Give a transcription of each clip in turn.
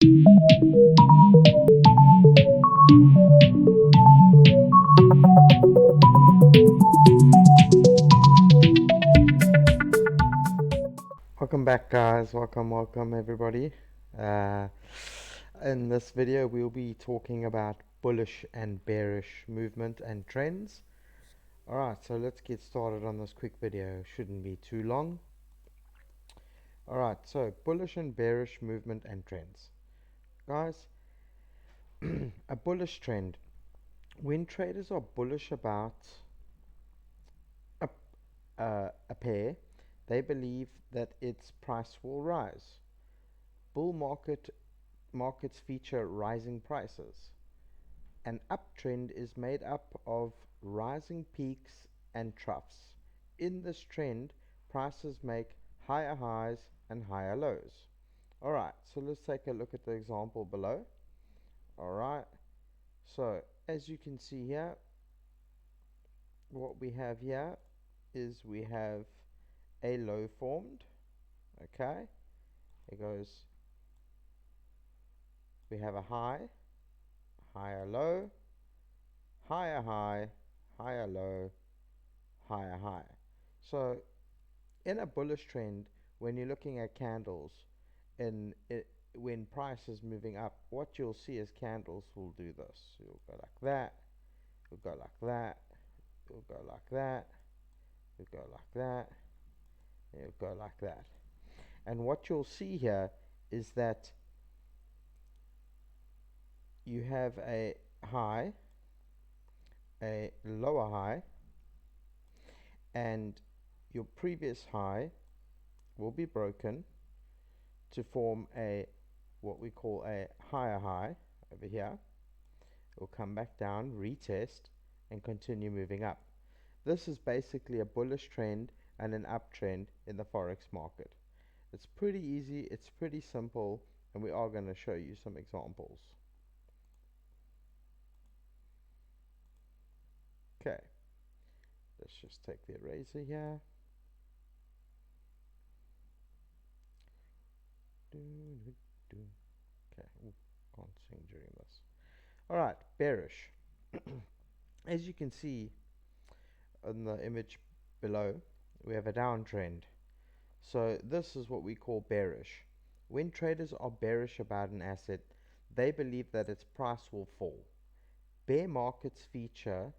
Welcome back, guys. Welcome everybody. In this video we'll be talking about bullish and bearish movement and trends. Alright, so let's get started on this quick video. Shouldn't be too long. Alright, so bullish and bearish movement and trends. Guys, a bullish trend. When traders are bullish about a pair, they believe that its price will rise. Bull markets feature rising prices. An uptrend is made up of rising peaks and troughs. In this trend, prices make higher highs and higher lows. Alright, so let's take a look at the example below. Alright, so as you can see here, what we have here is we have a low formed. Okay, it goes, we have a high, higher low, higher high, higher low, higher high. So in a bullish trend, when you're looking at candles, when price is moving up, what you'll see is candles will do this. You'll go like that, you'll go like that, you'll go like that, you'll go like that, you'll go like that. And what you'll see here is that you have a high, a lower high, and your previous high will be broken to form a what we call a higher high over here. It will come back down, retest, and continue moving up. This is basically a bullish trend and an uptrend in the Forex market. It's pretty easy, it's pretty simple, and we are going to show you some examples. Okay, let's just take the eraser here. Okay, can't sing during this. Alright, bearish. As you can see in the image below, we have a downtrend. So this is what we call bearish. When traders are bearish about an asset, they believe that its price will fall. Bear markets feature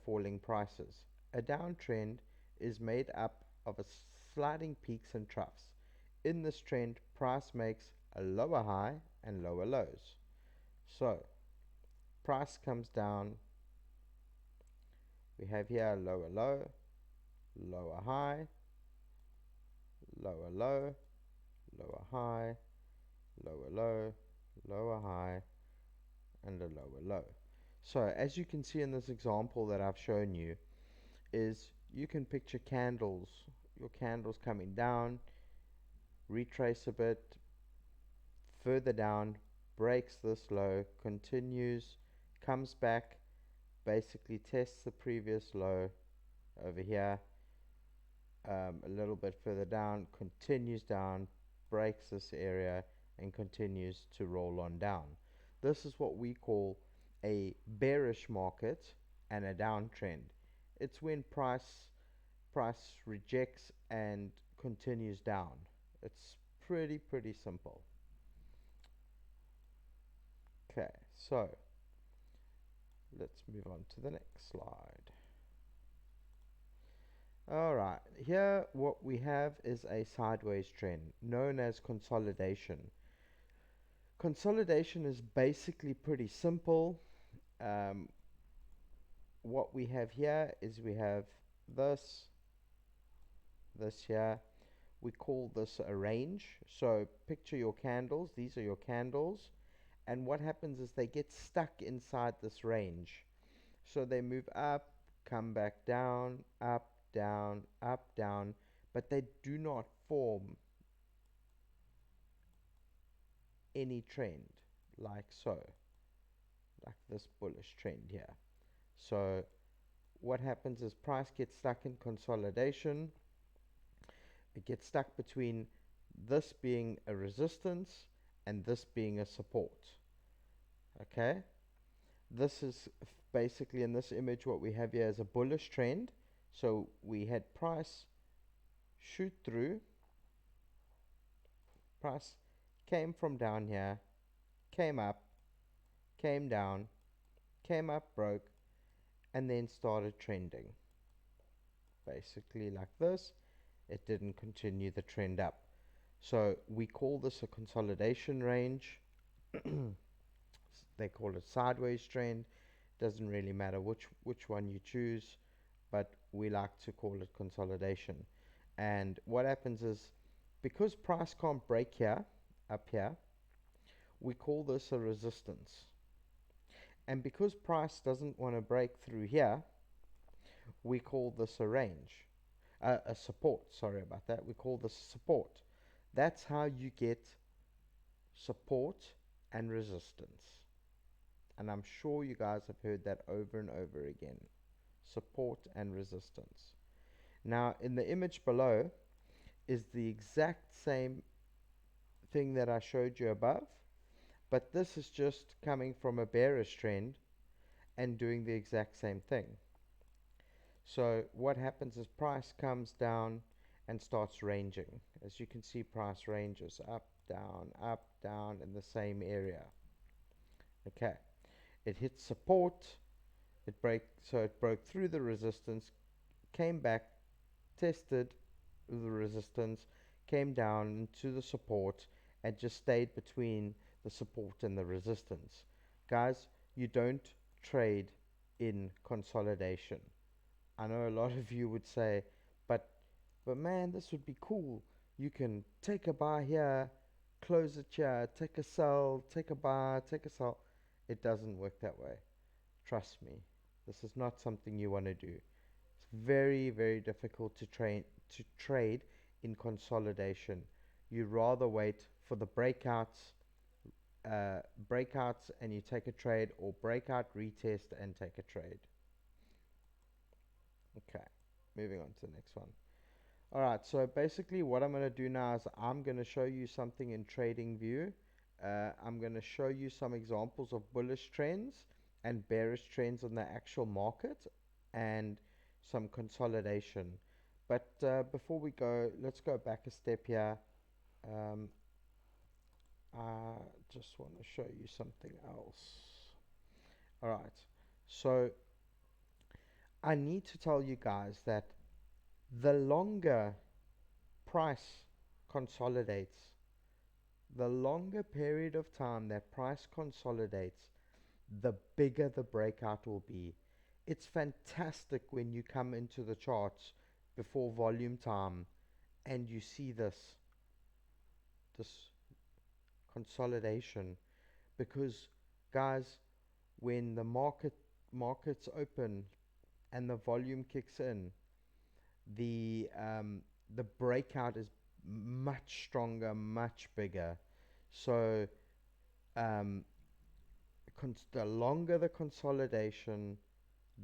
falling prices. A downtrend is made up of a sliding peaks and troughs. In this trend, price makes a lower high and lower lows. So price comes down, we have here lower low, lower high, lower low, lower high, lower low, lower high, and a lower low. So as you can see in this example that I've shown you, is you can picture candles, your candles coming down, retrace a bit further down, breaks this low, continues, comes back, basically tests the previous low over here, a little bit further down, continues down, breaks this area, and continues to roll on down. This is what we call a bearish market and a downtrend. It's when price rejects and continues down. It's pretty simple. Okay, so let's move on to the next slide. Alright, here what we have is a sideways trend known as consolidation. Consolidation is basically pretty simple. What we have here is we have this here. We call this a range. So picture your candles. These are your candles. And what happens is they get stuck inside this range. So they move up, come back down, up, down, up, down, but they do not form any trend like so, like this bullish trend here. So what happens is price gets stuck in consolidation. It gets stuck between this being a resistance and this being a support. Okay, this is basically, in this image, what we have here is a bullish trend. So we had price shoot through, price came from down here, came up, came down, came up, broke, and then started trending basically like this. It didn't continue the trend up, so we call this a consolidation range. They call it sideways trend. Doesn't really matter which one you choose, but we like to call it consolidation. And what happens is, because price can't break here, up here, we call this a resistance. And because price doesn't want to break through here, we call this a range, a support. Sorry about that. We call this support. That's how you get support and resistance. And I'm sure you guys have heard that over and over again. Support and resistance. Now, in the image below is the exact same thing that I showed you above, but this is just coming from a bearish trend and doing the exact same thing. So what happens is price comes down and starts ranging. As you can see, price ranges up, down in the same area. Okay, it hits support, it broke through the resistance, came back, tested the resistance, came down into the support, and just stayed between the support and the resistance. Guys, you don't trade in consolidation. I know a lot of you would say, but man, this would be cool. You can take a buy here, close it here, take a sell, take a buy, take a sell. It doesn't work that way. Trust me. This is not something you want to do. It's very, very difficult to trade in consolidation. You rather wait for the breakouts and you take a trade, or breakout, retest, and take a trade. Okay, moving on to the next one. Alright, so basically what I'm going to do now is I'm going to show you something in TradingView. I'm going to show you some examples of bullish trends and bearish trends in the actual market, and some consolidation. But before we go, let's go back a step here. Um, I just want to show you something else. Alright, so I need to tell you guys that the longer price consolidates, the longer period of time that price consolidates, the bigger the breakout will be. It's fantastic when you come into the charts before volume time and you see this consolidation, because guys, when the markets open and the volume kicks in, the the breakout is much stronger, much bigger. So um, the longer the consolidation,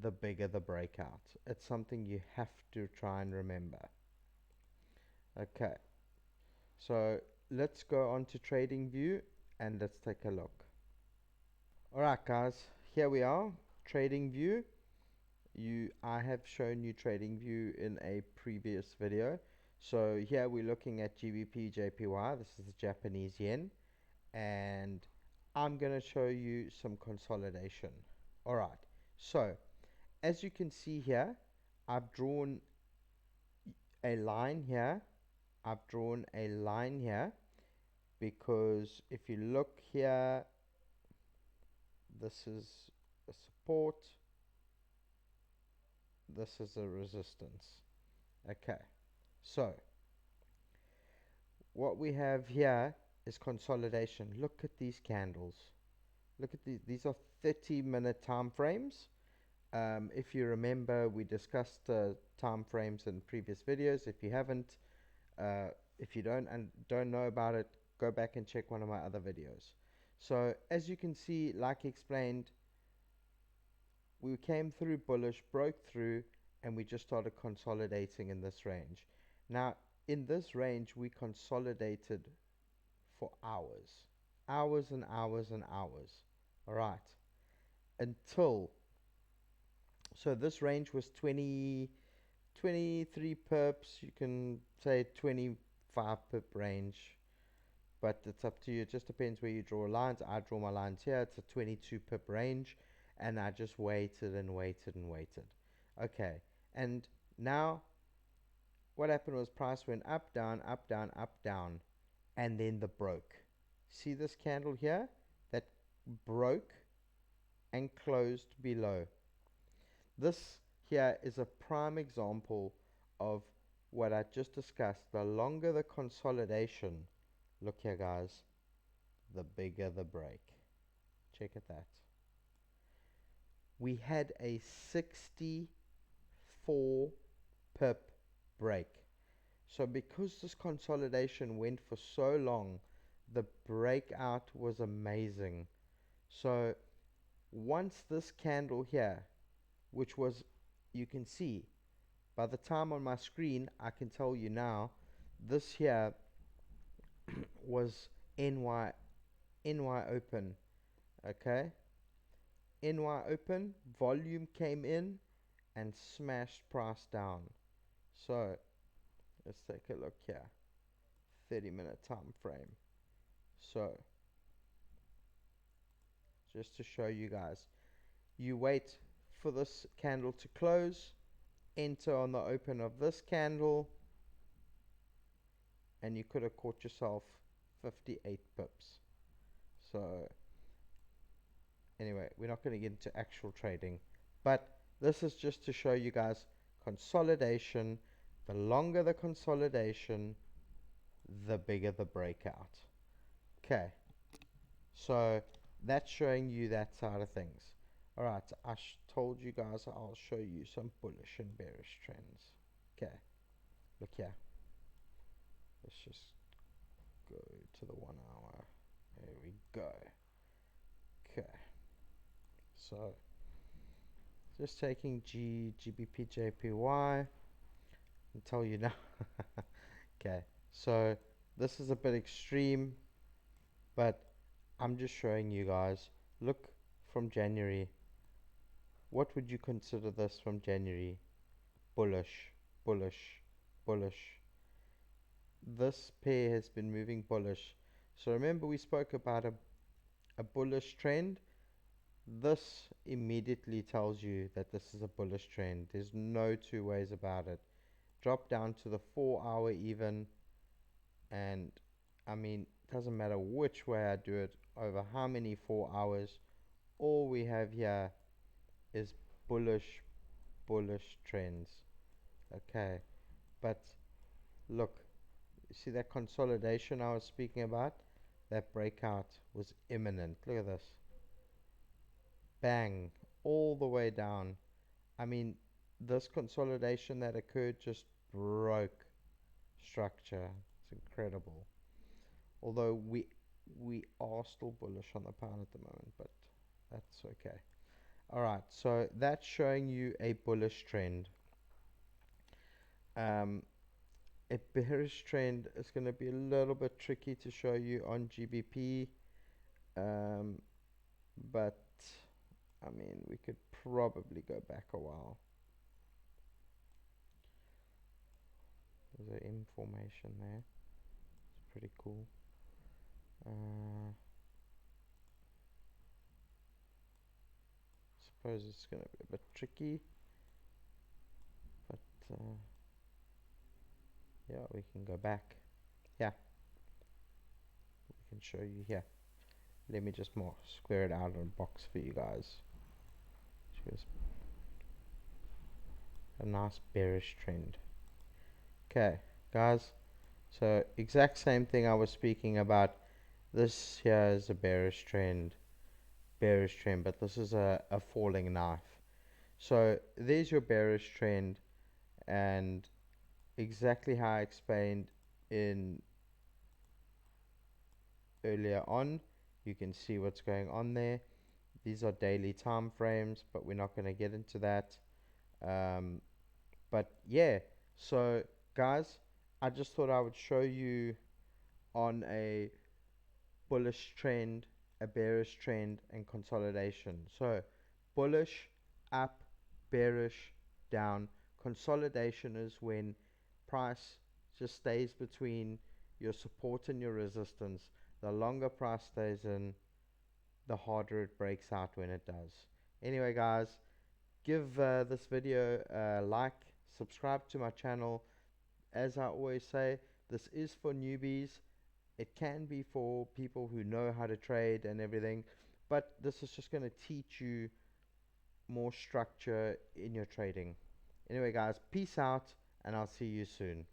the bigger the breakout. It's something you have to try and remember. Okay, so let's go on to TradingView and let's take a look. Alright guys, here we are, TradingView. I have shown you TradingView in a previous video. So here we're looking at GBP JPY. This is the Japanese yen, and I'm going to show you some consolidation. Alright, so as you can see here, I've drawn a line here. I've drawn a line here because if you look here, this is a support, this is a resistance. Okay, so what we have here is consolidation. Look at these candles. Look at these are 30-minute time frames. If you remember, we discussed time frames in previous videos. If you haven't, if you don't know about it, go back and check one of my other videos. So as you can see, like explained, we came through bullish, broke through, and we just started consolidating in this range. Now, in this range we consolidated for hours and hours and hours. All right, until, so this range was 23 pips. You can say 25 pip range, but it's up to you. It just depends where you draw lines. I draw my lines here. It's a 22 pip range, and I just waited and waited and waited. Okay, and now what happened was price went up, down, up, down, up, down, and then the broke. See this candle here that broke and closed below. This here is a prime example of what I just discussed. The longer the consolidation, look here guys, the bigger the break. Check at that. We had a 64 pip break. So because this consolidation went for so long, the breakout was amazing. So once this candle here, which was, you can see, by the time on my screen, I can tell you now, this here was NY open, okay? NY open, volume came in and smashed price down. So let's take a look here, 30-minute time frame. So just to show you guys, you wait for this candle to close, enter on the open of this candle, and you could have caught yourself 58 pips. So anyway, we're not going to get into actual trading, but this is just to show you guys consolidation. The longer the consolidation, the bigger the breakout. Okay, so that's showing you that side of things. Alright, I told you guys I'll show you some bullish and bearish trends. Okay, look here. Let's just go to the 1 hour. There we go. Okay, so just taking GBP, JPY, and tell you now. Okay, so this is a bit extreme, but I'm just showing you guys. Look from January. What would you consider this from January? Bullish, bullish, bullish. This pair has been moving bullish. So remember we spoke about a bullish trend. This immediately tells you that this is a bullish trend. There's no two ways about it. Drop down to the 4 hour even, and I mean, it doesn't matter which way I do it, over how many 4 hours, all we have here is bullish trends. Okay, but look, you see that consolidation I was speaking about? That breakout was imminent. Look at this. Bang, all the way down. I mean, this consolidation that occurred just broke structure. It's incredible. Although we are still bullish on the pound at the moment, but that's okay. Alright, so that's showing you a bullish trend. A bearish trend is going to be a little bit tricky to show you on GBP, but I mean, we could probably go back a while. There's an M formation there. It's pretty cool. Suppose it's going to be a bit tricky, but yeah, we can go back. Yeah, we can show you here. Let me just more square it out in a box for you guys. Just a nice bearish trend. Okay, guys, so exact same thing I was speaking about. This here is a bearish trend, but this is a falling knife. So there's your bearish trend, and exactly how I explained in earlier on, you can see what's going on there. These are daily time frames, but we're not going to get into that. But yeah, so guys, I just thought I would show you on a bullish trend, a bearish trend, and consolidation. So bullish up, bearish down. Consolidation is when price just stays between your support and your resistance. The longer price stays in, the harder it breaks out when it does. Anyway guys, give this video a like, subscribe to my channel. As I always say, this is for newbies. It can be for people who know how to trade and everything, but this is just going to teach you more structure in your trading. Anyway guys, peace out, and I'll see you soon.